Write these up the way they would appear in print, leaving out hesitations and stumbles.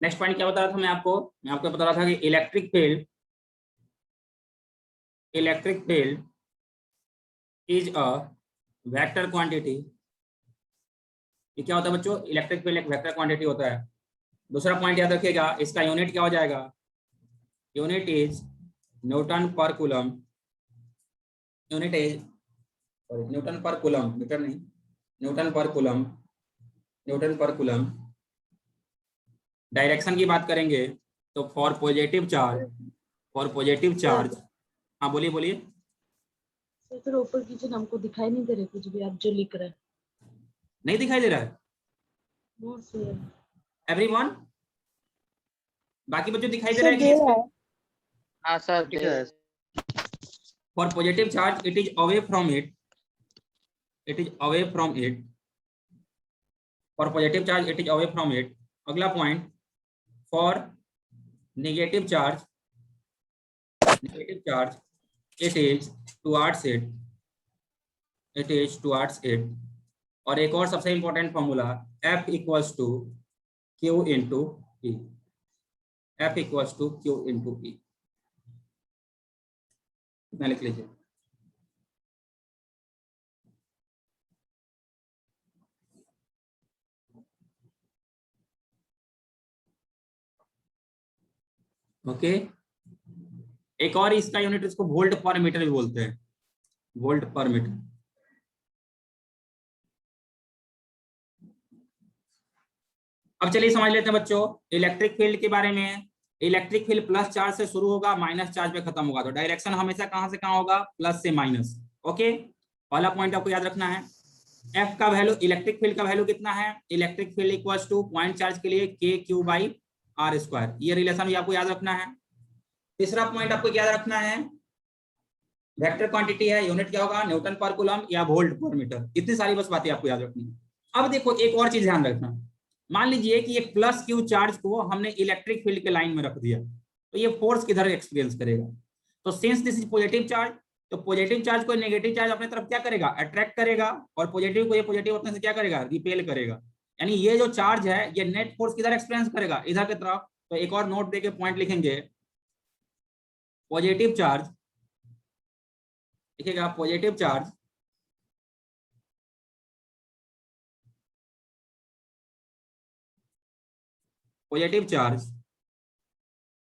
Next point क्या बता रहा था मैं आपको बता रहा था कि electric field is a vector quantity. ये क्या होता है बच्चों? इलेक्ट्रिक फील्ड एक वेक्टर क्वांटिटी होता है। दूसरा पॉइंट याद रखिएगा, इसका यूनिट क्या हो जाएगा? यूनिट इज न्यूटन पर कूलम। यूनिट इज न्यूटन पर कूलम, मीटर नहीं, न्यूटन पर कूलम, न्यूटन पर कूलम। डायरेक्शन की बात करेंगे तो फॉर पॉजिटिव चार्ज, हाँ बोलिए बोलिए। सर ऊपर की चीज हमको दिखाई नहीं दे रही कुछ भी, आप जो लिख रहे हैं। नहीं दिखाई दे रहा है नो सर। एवरीवन? बाकी बच्चों दिखाई दे सर रहा है दे रहा है। हाँ सर दे रहा है। For positive charge it is away from it, for positive charge it is away from it. अगला point, for negative charge it is towards it, और एक और सबसे important formula, F equals to Q into E, F equals to Q into E। कितना लिख लीजिए? Okay. एक और इसका यूनिट, इसको वोल्ट पर मीटर भी बोलते हैं, वोल्ट पर मीटर। अब चलिए समझ लेते हैं बच्चों इलेक्ट्रिक फील्ड के बारे में। इलेक्ट्रिक फील्ड प्लस चार्ज से शुरू होगा, माइनस चार्ज पे खत्म होगा, तो डायरेक्शन हमेशा कहां से कहां होगा? प्लस से माइनस। ओके, पहला पॉइंट आपको याद रखना है। एफ का वैल्यू, इलेक्ट्रिक फील्ड का वैल्यू कितना है? Electric field equals two point charge के लिए के क्यू बाई आर स्क्वायर, ये रिलेशन भी आपको याद रखना है। तीसरा पॉइंट आपको याद रखना है, वेक्टर क्वांटिटी है, यूनिट क्या होगा? न्यूटन पर कूलम या वोल्ट पर मीटर। इतनी सारी बस बातें आपको याद रखनी है। अब देखो एक और चीज ध्यान रखना, मान लीजिए कि ये प्लस क्यू चार्ज को हमने इलेक्ट्रिक फील्ड के लाइन में रख दिया, तो ये फोर्स किधर एक्सपीरियंस करेगा? तो since this is positive charge, तो पॉजिटिव चार्ज को नेगेटिव चार्ज अपने तरफ क्या करेगा? अट्रैक्ट करेगा, और पॉजिटिव को ये पॉजिटिव अपने से क्या करेगा? रिपेल करेगा। यानी ये जो चार्ज है ये नेट फोर्स किधर एक्सपीरियंस करेगा? इधर की तरफ। तो एक और नोट देके पॉइंट लिखेंगे, पॉजिटिव चार्ज, लिखिएगा positive charge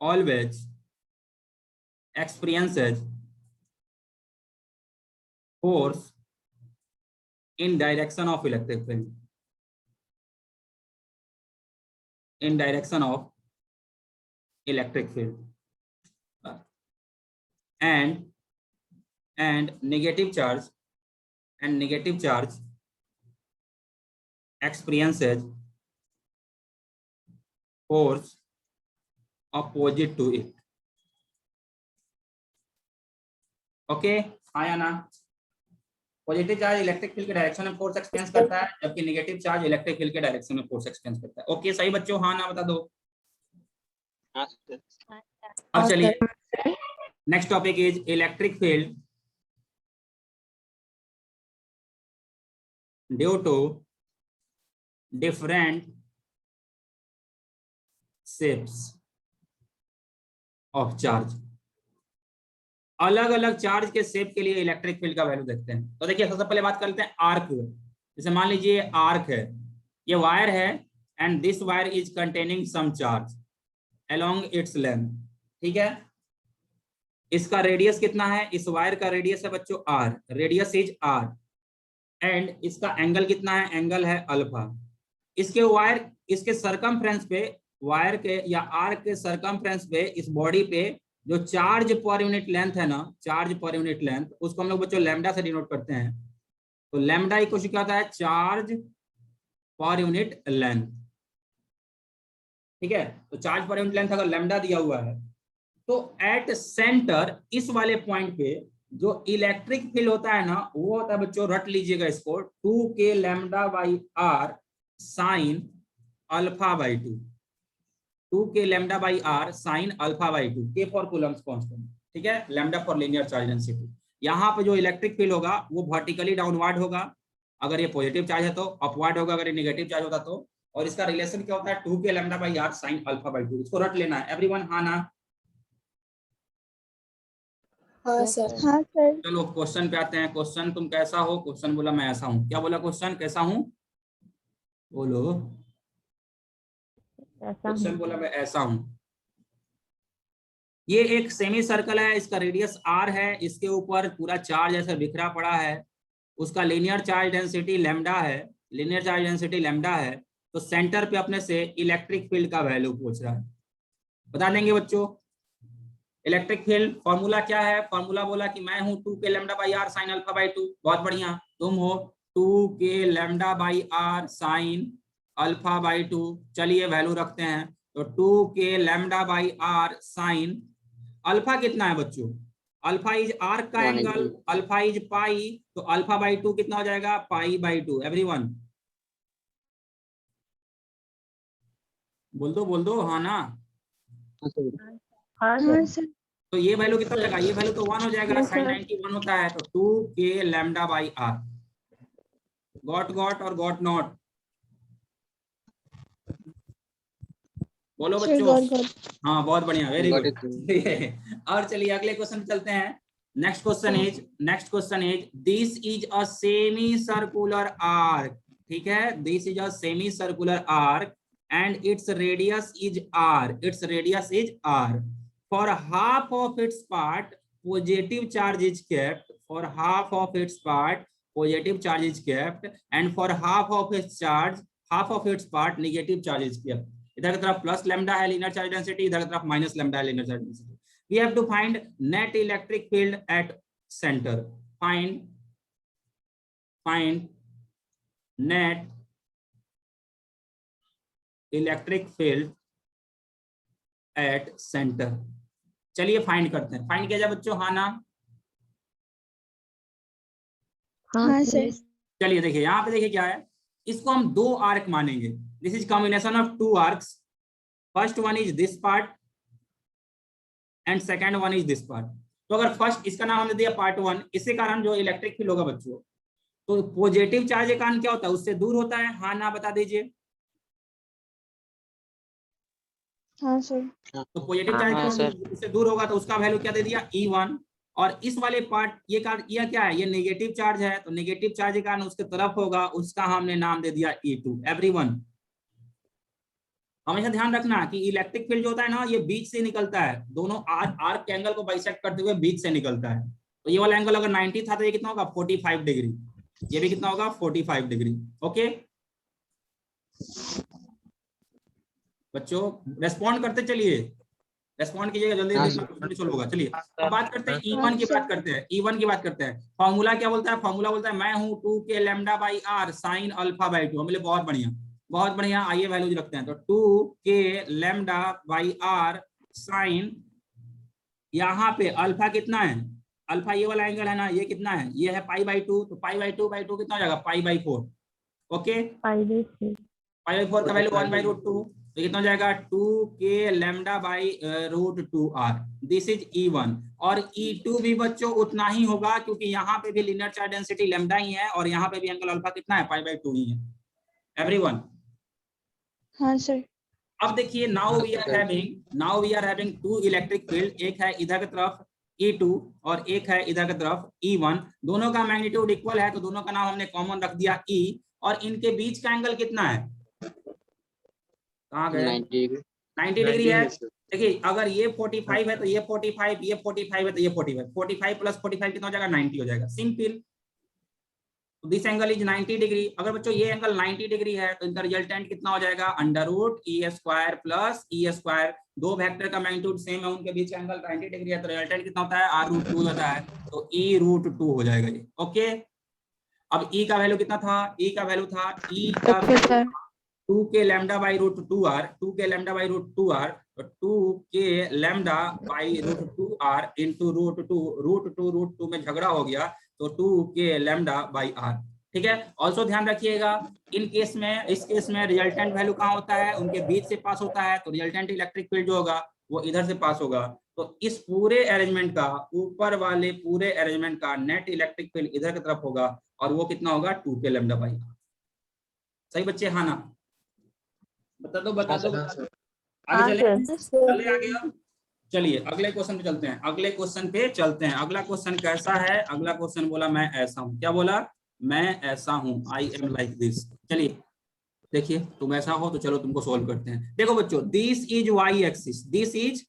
always experiences force in direction of electric field, in direction of electric field, and negative charge experiences force opposite to it. Okay, आया ना? पॉजिटिव चार्ज इलेक्ट्रिक फील्ड के direction में force experience करता है, जबकि negative charge electric field के direction में force experience करता है। ओके सही बच्चों, हाँ ना बता दो। अब चलिए next topic is electric field due to different shapes of charge. अलग अलग चार्ज के शेप के लिए इलेक्ट्रिक फील्ड का वैल्यू देखते हैं। तो देखिए सबसे पहले बात करते हैं आर्क। जैसे मान लीजिए आर्क है, ये वायर है, and this wire is containing some charge along its length, ठीक है। इसका रेडियस कितना है? इस वायर का रेडियस है बच्चों R, radius is R, and इसका एंगल कितना है? एंगल है अल्फा। इसके सरकमफ्रेंस पे, वायर के या आर्क के सरकमफ्रेंस पे, इस बॉडी पे जो चार्ज पर यूनिट लेंथ है ना, चार्ज पर यूनिट लेंथ, उसको हम लोग बच्चों लैम्डा से डिनोट करते हैं। तो लैम्डा इक्वल क्या होता है? चार्ज पर यूनिट लेंथ, ठीक है। तो चार्ज पर यूनिट लेंथ अगर लैम्डा दिया हुआ है, तो एट सेंटर इस वाले पॉइंट पे जो इलेक्ट्रिक फील्ड होता है ना, वो होता है बच्चों, रट लीजिएगा इसको, 2k lambda by R sine alpha by 2, 2k lambda by R sine alpha by 2, k for Coulomb's constant, ठीक है, lambda for linear charge density. यहाँ पे जो इलेक्ट्रिक फील्ड होगा वो वर्टिकली डाउनवर्ड होगा, अगर ये पॉजिटिव चार्ज है तो अपवर्ड होगा, अगर ये नेगेटिव चार्ज होता तो और इसका रिलेशन क्या होता है 2 k lambda by R sine alpha by 2। इसको रट लेना है एवरीवन, हाँ ना? हाँ सर। हाँ सर। चलो क्वेश्चन पे आते हैं। क्वेश्चन, तुम कैसा हो? क्वेश्चन बोला मैं ऐसा हूँ। क्या बोला क्वेश्चन? कैसा हूँ बोलो। क्वेश्चन बोला मैं ऐसा हूँ। ये एक सेमी सर्कल है, इसका रेडियस r है, इसके ऊपर पूरा चार्ज ऐसा बिखरा पड़ा है, उसका लीनियर चार्ज डेंसिटी लैम्डा है, लीनियर चार्ज डेंसिटी लैम्डा है। तो सेंटर पे अपने से इलेक्ट्रिक फील्ड का वैल्यू पूछ रहा है। बता देंगे बच्चों इलेक्ट्रिक फील्ड फॉर्मूला क्या है? फॉर्मूला बोला कि मैं हूं 2 k lambda by R sine alpha by 2। बहुत बढ़िया, तुम हो 2 k lambda by R sine alpha by 2। चलिए वैल्यू रखते हैं। तो 2 k lambda by R sine alpha कितना है बच्चों? अल्फा इज आर्क का एंगल, अल्फा इज पाई, तो अल्फा बाई 2 कितना हो जाएगा? Pi by 2। एवरीवन बोल दो हाँ ना? हाँ सर। तो ये वैल्यू कितना हो जाएगा? ये वैल्यू तो 1 हो जाएगा, साइन 91 होता है। तो 2 k lambda by are. Got और गॉट नॉट? बोलो बच्चों। हाँ बहुत बढ़िया, वेरी गुड। और चलिए अगले क्वेश्चन पे चलते हैं। Next question is this is a semi circular arc. ठीक है, this is a semi circular arc and its radius is r, its radius is r। For half of its part positive charge is kept, for half of its part positive charge is kept and for half of its part negative charge is kept. इधर की तरफ plus lambda है linear charge density, इधर की तरफ minus lambda है linear charge density. We have to find net electric field at centre. Find net electric field at centre. चलिए find करते हैं। फाइंड किया जाए बच्चों, हाँ ना? हाँ सर। चलिए देखिए यहाँ पे देखिए क्या है, इसको हम दो आर्क मानेंगे। This is combination of two arcs. First one is this part and second one is this part. तो अगर फर्स्ट इसका नाम हमने दिया पार्ट 1, इसके कारण जो इलेक्ट्रिक फील्ड होगा बच्चों, तो पॉजिटिव चार्ज के कारण क्या होता है? उससे दूर होता है, हाँ ना बता दीजिए। हाँ सर। तो पॉजिटिव चार्ज उससे दूर होगा तो उसका वैल्यू क्या दे दिया? E1। और इस वाले पार्ट ये क्या है? ये नेगेटिव चार्ज है, तो नेगेटिव चार्ज के कारण उसके तरफ होगा, उसका हमने नाम दे दिया E2। एवरीवन हमेशा ध्यान रखना कि इलेक्ट्रिक फील्ड जो होता है ना, ये बीच से निकलता है, दोनों आर्क के एंगल को बाइसेक्ट करते हुए बीच से निकलता है। तो ये वाला एंगल अगर 90 था तो ये कितना होगा? 45 डिग्री। ये भी कितना होगा? 45 डिग्री। ओके बच्चों रेस्पॉन्ड करते चलिए, रेस्पॉन्ड कीजिएगा जल्दी जल्दी सोल्व होगा। चलिए अब बात करते हैं E1 की बात करते हैं। E1 की बात करते हैं। फॉर्मूला क्या बोलता है? फॉर्मूला बोलता है मैं हूं 2 k lambda by R sine alpha by 2। हमले बहुत बढ़िया बहुत बढ़िया। आइए वैल्यूज रखते हैं। तो 2 k lambda by R sign, यहाँ पे अल्फा कितना है? अल्फा ये वाला एंगल है ना, ये कितना है? ये है पाई बाई 2। तो पाई बाई 2 कितना हो जाएगा? Pi by 4। Okay pi by 4 का वैल्यू 1/√2। तो कितना हो जाएगा? 2 k lambda by √2r। This is E1। और E2 भी बच्चों उतना ही होगा, क्योंकि यहाँ पे भी लीनियर चार्ज डेंसिटी लैम्डा ही है और यहाँ पे भी एंगल अल्फा कितना है? पाई बाई 2 ही है। एवरीवन हाँ सर। अब देखिए now we are having two electric field. एक है इधर की तरफ E2 और एक है इधर की तरफ E1। दोनों का मैग्नीट्यूड इक्वल है, तो दोनों का नाम हमने कॉमन रख दिया E। और इनके बीच का एंगल कितना है? कहाँ गए? 90 डिग्री है। देखिए अगर ये 45 है तो ये 45, ये 45 है तो ये 45, 45 प्लस 45 कितना हो जाएगा? 90 हो जाएगा। सिंपल। तो दिस एंगल इज 90 डिग्री। अगर बच्चों ये एंगल 90 डिग्री है तो इनका रिजल्टेंट कितना हो जाएगा? √E² plus E²। दो वेक्टर का मैग्नीट्यूड सेम है, उनके बीच एंगल 90 डिग्री है, तो रिजल्टेंट कितना होता है? R√2 होता है। तो E√2 हो जाएगा ये। ओके अब E का वैल्यू कितना था? E का वैल्यू था 2 k lambda by √2r, 2 k lambda by √2r। तो 2 k lambda by √2r into √2 में झगड़ा हो गया, तो 2 के लैम्डा बाई r। ठीक है। ऑल्सो ध्यान रखिएगा इन केस में, इस केस में रिजल्टेंट वैल्यू कहाँ होता है? उनके बीच से पास होता है, तो रिजल्टेंट इलेक्ट्रिक फील्ड जो होगा वो इधर से पास होगा। तो इस पूरे अरेंजमेंट का, ऊपर वाले पूरे अरेंजमेंट का नेट इलेक्ट्रिक फील्ड इधर की तरफ होगा, और वो कितना होगा? 2 के लैम्डा बाई r। सही बच्चे, हाँ ना? बता दो आगे चले चले आगे अब। चलिए अगले क्वेश्चन पे चलते हैं, अगला क्वेश्चन कैसा है? अगला क्वेश्चन बोला मैं ऐसा हूं। क्या बोला? मैं ऐसा हूं, आई एम लाइक दिस। चलिए देखिए तुम ऐसा हो तो चलो तुमको सोल्व करते हैं। देखो बच्चों, this is Y axis, this is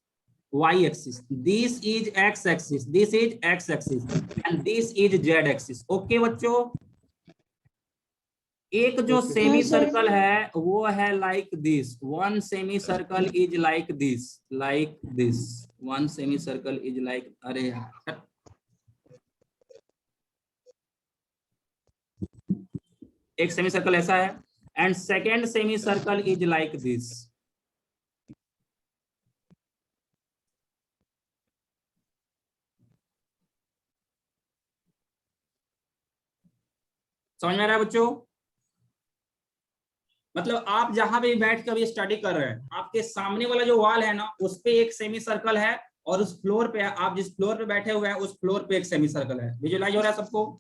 Y axis, this is X axis, this is X axis and this is Z axis. Okay बच्चों, एक जो सेमी सर्कल है वो है like this, one semi circle is like this, one semi circle is like, अरे यार एक semi circle ऐसा है and second semi circle is like this. समझ में आ रहा है बच्चों? मतलब आप जहां पे बैठ कर अभी स्टडी कर रहे हैं, आपके सामने वाला जो वॉल है ना, उस पे एक सेमी सर्कल है और उस फ्लोर पे, आप जिस फ्लोर पे बैठे हुए हैं उस फ्लोर पे एक सेमी सर्कल है। विजुअलाइज हो रहा है सबको?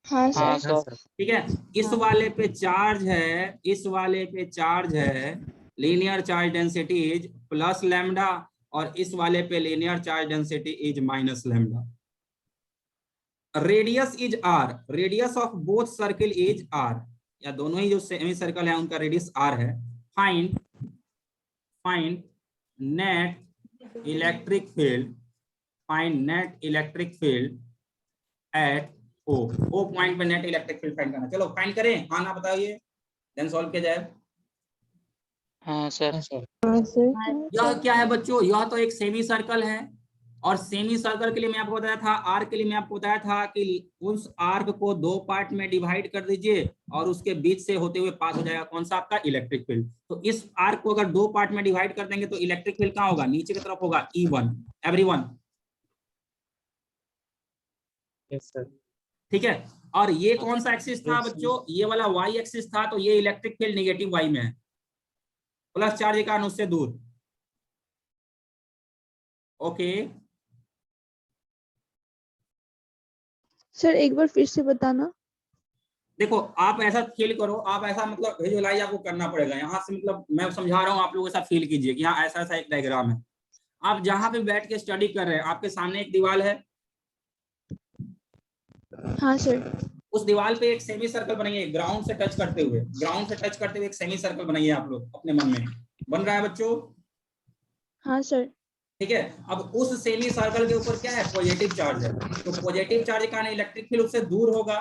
हाँ सर। ठीक है, इस वाले पे चार्ज है, इस वाले पे चार्ज है, linear charge density is plus lambda, और इस वाले पे linear charge density is minus lambda. Radius is R, radius of both circle is R, या दोनों ही जो सेमी सर्कल है उनका रेडियस आर है। Find net electric field, find net electric field at O point पे नेट इलेक्ट्रिक फील्ड फाइंड करना। चलो फाइंड करें, हाँ ना बताइए, देन सॉल्व किया जाए। हाँ सर। यह क्या है बच्चों? यह तो एक सेमी सर्कल है, और सेमी सर्कल के लिए मैं आपको बताया था, आर्क के लिए मैं आपको बताया था कि उस आर्क को दो पार्ट में डिवाइड कर दीजिए और उसके बीच से होते हुए पास हो जाएगा कौन सा? आपका इलेक्ट्रिक फील्ड। तो इस आर्क को अगर दो पार्ट में डिवाइड कर देंगे तो इलेक्ट्रिक फील्ड कहाँ होगा? नीचे की तरफ होगा, E1। एवरीवन ठीक है, और ये कौन सा एक्सिस था बच्चों? ये वाला वाई एक्सिस था, तो ये इलेक्ट्रिक फील्ड नेगेटिव वाई में है, प्लस चार्ज के कारण उससे दूर। ओके सर एक बार फिर से बताना। देखो आप ऐसा फील करो, आप ऐसा मतलब विजुअलाइज आपको करना पड़ेगा यहाँ से, मतलब मैं समझा रहा हूँ, आप लोग ऐसा फील कीजिए कि हाँ ऐसा ऐसा एक डायग्राम है। आप जहाँ पे बैठ के स्टडी कर रहे हैं, आपके सामने एक दीवार है। हाँ सर। उस दीवार पे एक सेमी सर्कल बनाइए, ग्राउंड से टच करते हुए, एक सेमी सर्कल बनाइए आप लोग अपने मन में। बन रहा है बच्चों? हाँ सर। ठीक है, अब उस सेमी सर्कल के ऊपर क्या है? पॉजिटिव चार्ज है, तो पॉजिटिव चार्ज के कारण इलेक्ट्रिक फील्ड उससे दूर होगा।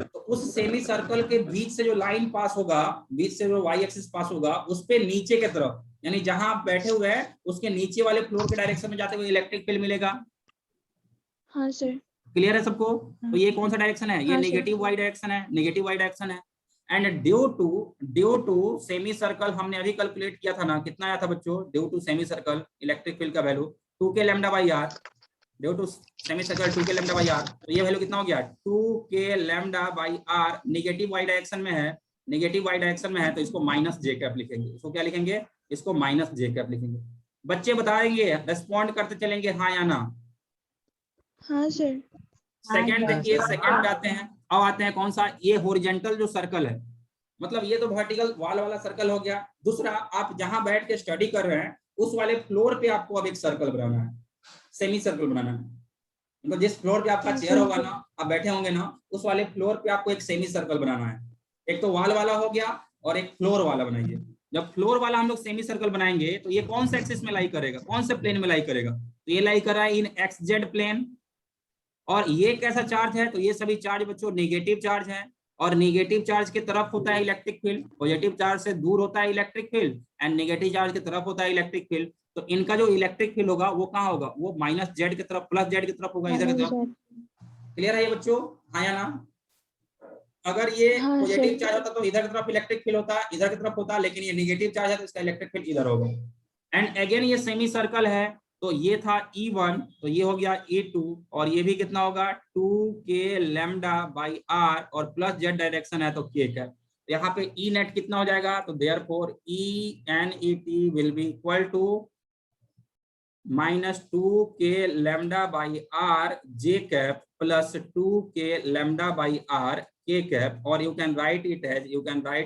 तो उस सेमी सर्कल के बीच से जो लाइन पास होगा, बीच से जो वाई एक्सिस पास होगा, उस पे नीचे की तरफ, यानी जहां आप बैठे हुए हैं उसके नीचे वाले फ्लोर के डायरेक्शन में जाते हुए इलेक्ट्रिक फील्ड मिलेगा। हाँ सर। क्लियर है सबको? तो ये कौन सा डायरेक्शन है? ये हाँ, नेगेटिव वाई डायरेक्शन है, नेगेटिव वाई डायरेक्शन है। And due to semi circle, हमने अभी कैलकुलेट किया था ना, कितना आया था बच्चों? Due to semi circle electric field का value 2k lambda by R, due to semi circle 2k lambda by R. तो ये वैल्यू कितना हो गया? 2k lambda by R. Negative Y direction में है, नेगेटिव वाई डायरेक्शन में है, तो इसको माइनस जे कैप लिखेंगे। इसको क्या लिखेंगे? इसको माइनस जे कैप लिखेंगे। बच्चे बताएंगे, रेस्पॉन्ड करते चलेंगे हाँ या ना। हाँ सर। सेकंड देखिए, सेकंड आते हैं, अब आते हैं कौन सा? ये हॉरिजॉन्टल जो सर्कल है, मतलब ये तो वर्टिकल वॉल वाला सर्कल हो गया। दूसरा, आप जहां बैठ के स्टडी कर रहे हैं उस वाले फ्लोर पे आपको अब एक सर्कल बनाना है, सेमी सर्कल बनाना है। मतलब जिस फ्लोर पे आपका चेयर होगा ना, आप बैठे होंगे ना, उस वाले फ्लोर पे आपको एक सेमी सर्कल बनाना है। एक तो वॉल वाला हो गया और एक फ्लोर वाला बनाइए। जब फ्लोर वाला हम लोग सेमी सर्कल बनाएंगे तो ये कौन से एक्सिस में लाई करेगा? कौन से प्लेन में लाई करेगा? तो ये लाई कर रहा है इन एक्स जेड प्लेन। और ये कैसा चार्ज है? तो ये सभी चार्ज बच्चों नेगेटिव चार्ज है, और नेगेटिव चार्ज की तरफ होता है इलेक्ट्रिक फील्ड, पॉजिटिव चार्ज से दूर होता है electric field, and negative charge की तरफ होता है इलेक्ट्रिक फील्ड। तो इनका जो इलेक्ट्रिक फील्ड होगा वो कहाँ होगा? वो माइनस जेड की तरफ, प्लस जेड की तरफ होगा, इधर की तरफ। क्लियर है ये बच्चों? हाँ या ना? अगर ये पॉजिटिव चार्ज होता तो इधर की तरफ इलेक्ट्रिक फील्ड होता, इधर की तरफ होता, लेकिन ये नेगेटिव चार्ज है तो इसका इलेक्ट्रिक फील्ड इधर होगा। एंड अगेन ये सेमी सर्कल है, तो ये था E1, तो ये हो गया E2, और ये भी कितना होगा? 2k लैम्डा बाई आर, और प्लस जेड डायरेक्शन है तो k का। तो यहाँ पे E नेट कितना हो जाएगा? तो therefore ENET will be equal to minus 2k lambda by R J cap plus 2k lambda by R K cap, और you can write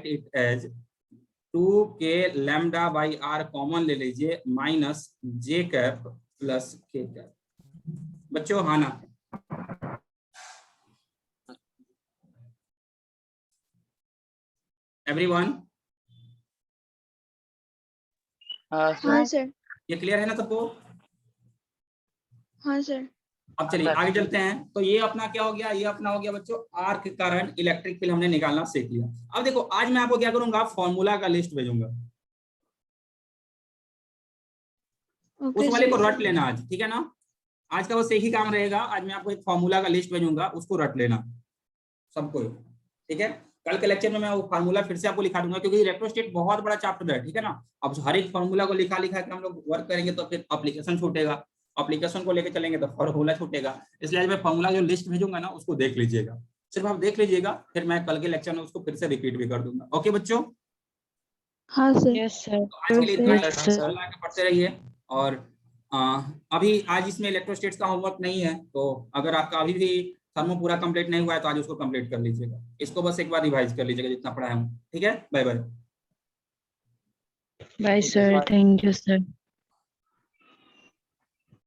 it as 2k lambda by R common ले लीजिए minus J cap plus K cap. बच्चों हाँ ना? Everyone हाँ हाँ sir. Sir. ये clear है ना सबको? हाँ सर। अब चलिए आगे चलते हैं। तो ये अपना क्या हो गया, ये अपना हो गया बच्चों आर्क करंट इलेक्ट्रिक फील्ड हमने निकालना सीख लिया। अब देखो आज मैं आपको क्या करूंगा, फॉर्मूला का लिस्ट भेजूंगा, उस ओके वाले को सर। रट लेना आज, ठीक है ना? आज का बस एक ही काम रहेगा, आज मैं आपको एक फॉर्मूला का लिस्ट भेजूंगा, उसको रट लेना सबको, ठीक है? कल के लेक्चर में मैं वो फार्मूला फिर से आपको लिखा दूंगा, क्योंकि इलेक्ट्रोस्टेट बहुत बड़ा चैप्टर है, ठीक है ना? अब हर एक फार्मूला को लिखा लिखा के हम लोग वर्क करेंगे तो फिर एप्लीकेशन छूटेगा, एप्लीकेशन को लेकर चलेंगे तो फार्मूला छूटेगा। इसलिए आज मैं फार्मूला जो लिस्ट भेजूंगा ना उसको देख लीजिएगा, सिर्फ आप देख लीजिएगा, फिर मैं कल के लेक्चर में उसको फिर से रिपीट भी कर दूंगा। ओके बच्चों, हाँ सर। Yes sir. तो आज के लिए इतना ही, Yes, sir. अल्लाह के पढ़ते रहिए। और अभी आज इसमें इलेक्ट्रोस्टेट्स का होमवर्क नहीं है, तो अगर आपका अभी भी थर्मो पूरा कंप्लीट नहीं हुआ है तो आज उसको कंप्लीट कर लीजिएगा, इसको बस एक बार रिवाइज कर लीजिएगा जितना पढ़ा है, ठीक है? Bye bye. Bye sir, thank you sir.